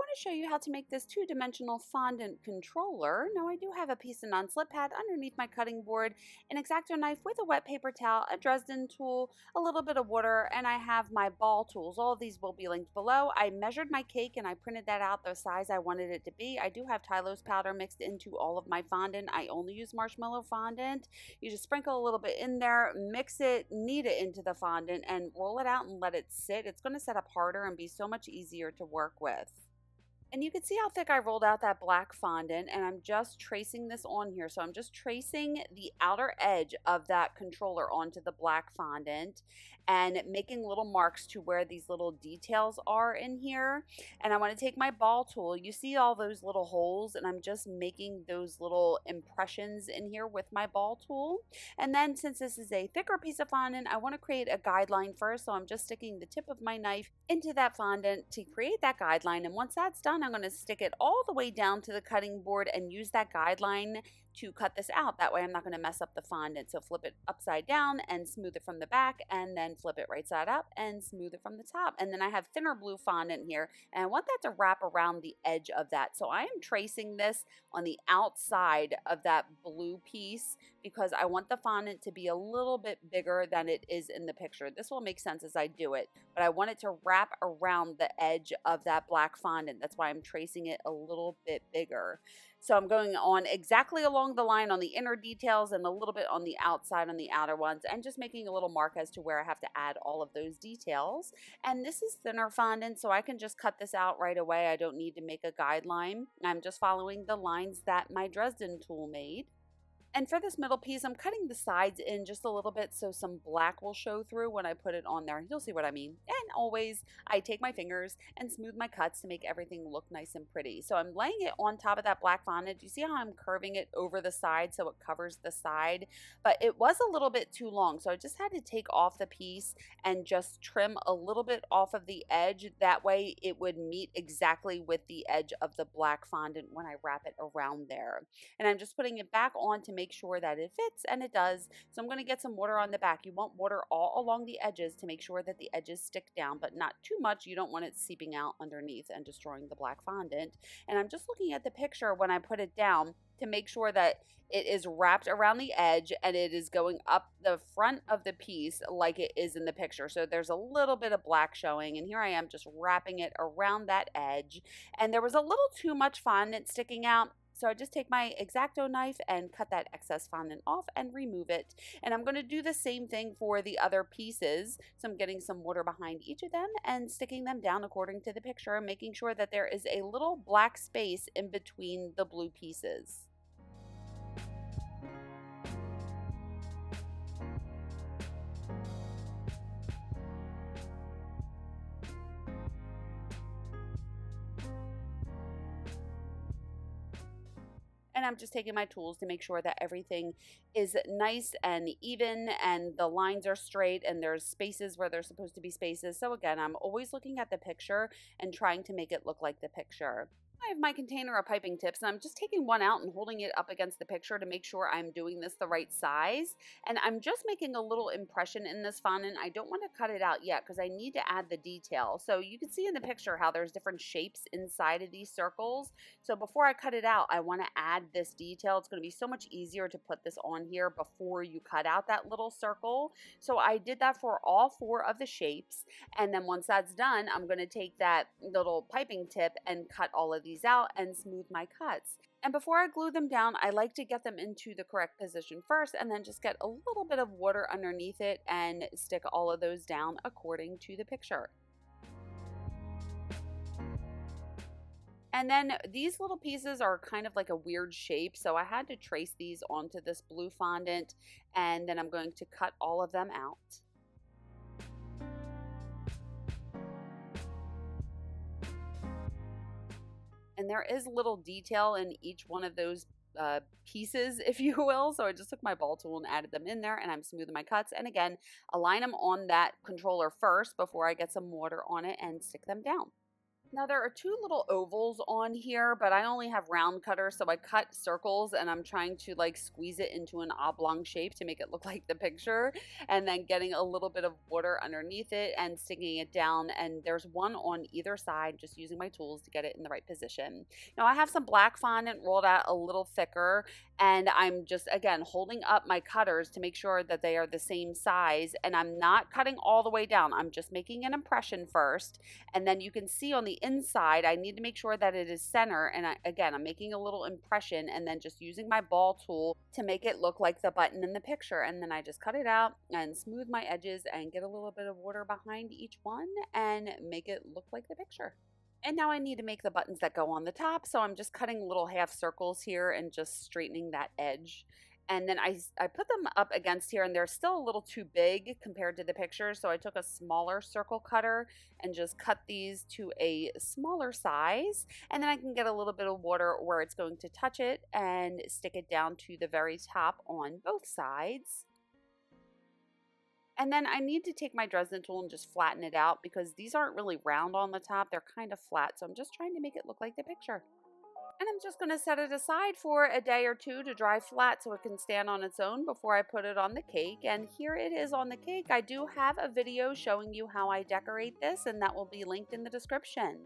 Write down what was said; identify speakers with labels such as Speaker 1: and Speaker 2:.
Speaker 1: want to show you how to make this two-dimensional fondant controller. Now I do have a piece of non-slip pad underneath my cutting board, an X-Acto knife with a wet paper towel, a Dresden tool, a little bit of water, and I have my ball tools. All of these will be linked below. I measured my cake and I printed that out the size I wanted it to be. I do have Tylose powder mixed into all of my fondant. I only use marshmallow fondant. You just sprinkle a little bit in there, mix it, knead it into the fondant, and roll it out and let it sit. It's going to set up harder and be so much easier to work with. And you can see how thick I rolled out that black fondant, and I'm just tracing this on here. So I'm just tracing the outer edge of that controller onto the black fondant and making little marks to where these little details are in here. And I want to take my ball tool. You see all those little holes, and I'm just making those little impressions in here with my ball tool. And then since this is a thicker piece of fondant, I want to create a guideline first. So I'm just sticking the tip of my knife into that fondant to create that guideline. And once that's done, I'm going to stick it all the way down to the cutting board and use that guideline to cut this out. That way I'm not going to mess up the fondant. So flip it upside down and smooth it from the back, and then flip it right side up and smooth it from the top. And then I have thinner blue fondant here, and I want that to wrap around the edge of that. So I am tracing this on the outside of that blue piece because I want the fondant to be a little bit bigger than it is in the picture. This will make sense as I do it, but I want it to wrap around the edge of that black fondant. That's why I'm tracing it a little bit bigger. So I'm going on exactly along the line on the inner details and a little bit on the outside on the outer ones, and just making a little mark as to where I have to add all of those details. And this is thinner fondant, so I can just cut this out right away. I don't need to make a guideline. I'm just following the lines that my Dresden tool made. And for this middle piece, I'm cutting the sides in just a little bit so some black will show through when I put it on there. You'll see what I mean. And always, I take my fingers and smooth my cuts to make everything look nice and pretty. So I'm laying it on top of that black fondant. You see how I'm curving it over the side so it covers the side? But it was a little bit too long, so I just had to take off the piece and just trim a little bit off of the edge. That way it would meet exactly with the edge of the black fondant when I wrap it around there. And I'm just putting it back on to make sure that it fits, and it does. So I'm going to get some water on the back. You want water all along the edges to make sure that the edges stick down, but not too much. You don't want it seeping out underneath and destroying the black fondant. And I'm just looking at the picture when I put it down to make sure that it is wrapped around the edge and it is going up the front of the piece like it is in the picture. So there's a little bit of black showing, and here I am just wrapping it around that edge. And there was a little too much fondant sticking out. So I just take my X-Acto knife and cut that excess fondant off and remove it. And I'm going to do the same thing for the other pieces. So I'm getting some water behind each of them and sticking them down according to the picture, and making sure that there is a little black space in between the blue pieces. And I'm just taking my tools to make sure that everything is nice and even and the lines are straight and there's spaces where there's supposed to be spaces. So again, I'm always looking at the picture and trying to make it look like the picture. I have my container of piping tips, and I'm just taking one out and holding it up against the picture to make sure I'm doing this the right size. And I'm just making a little impression in this fondant. I don't want to cut it out yet because I need to add the detail. So you can see in the picture how there's different shapes inside of these circles. So before I cut it out, I want to add this detail. It's going to be so much easier to put this on here before you cut out that little circle. So I did that for all 4 of the shapes. And then once that's done, I'm going to take that little piping tip and cut all of these out and smooth my cuts. And before I glue them down, I like to get them into the correct position first, and then just get a little bit of water underneath it and stick all of those down according to the picture. And then these little pieces are kind of like a weird shape, so I had to trace these onto this blue fondant, and then I'm going to cut all of them out. And there is little detail in each one of those pieces, if you will. So I just took my ball tool and added them in there, and I'm smoothing my cuts. And again, align them on that controller first before I get some water on it and stick them down. Now there are two little ovals on here, but I only have round cutters, so I cut circles and I'm trying to like squeeze it into an oblong shape to make it look like the picture, and then getting a little bit of water underneath it and sticking it down. And there's one on either side, just using my tools to get it in the right position. Now I have some black fondant rolled out a little thicker, and I'm just again holding up my cutters to make sure that they are the same size, and I'm not cutting all the way down. I'm just making an impression first, and then you can see on the inside, I need to make sure that it is center. And again, I'm making a little impression and then just using my ball tool to make it look like the button in the picture. And then I just cut it out and smooth my edges and get a little bit of water behind each one and make it look like the picture. And now I need to make the buttons that go on the top. So I'm just cutting little half circles here and just straightening that edge. And then I put them up against here, and they're still a little too big compared to the picture. So I took a smaller circle cutter and just cut these to a smaller size. And then I can get a little bit of water where it's going to touch it and stick it down to the very top on both sides. And then I need to take my Dresden tool and just flatten it out because these aren't really round on the top. They're kind of flat. So I'm just trying to make it look like the picture. And I'm just going to set it aside for a day or two to dry flat so it can stand on its own before I put it on the cake. And here it is on the cake. I do have a video showing you how I decorate this, and that will be linked in the description.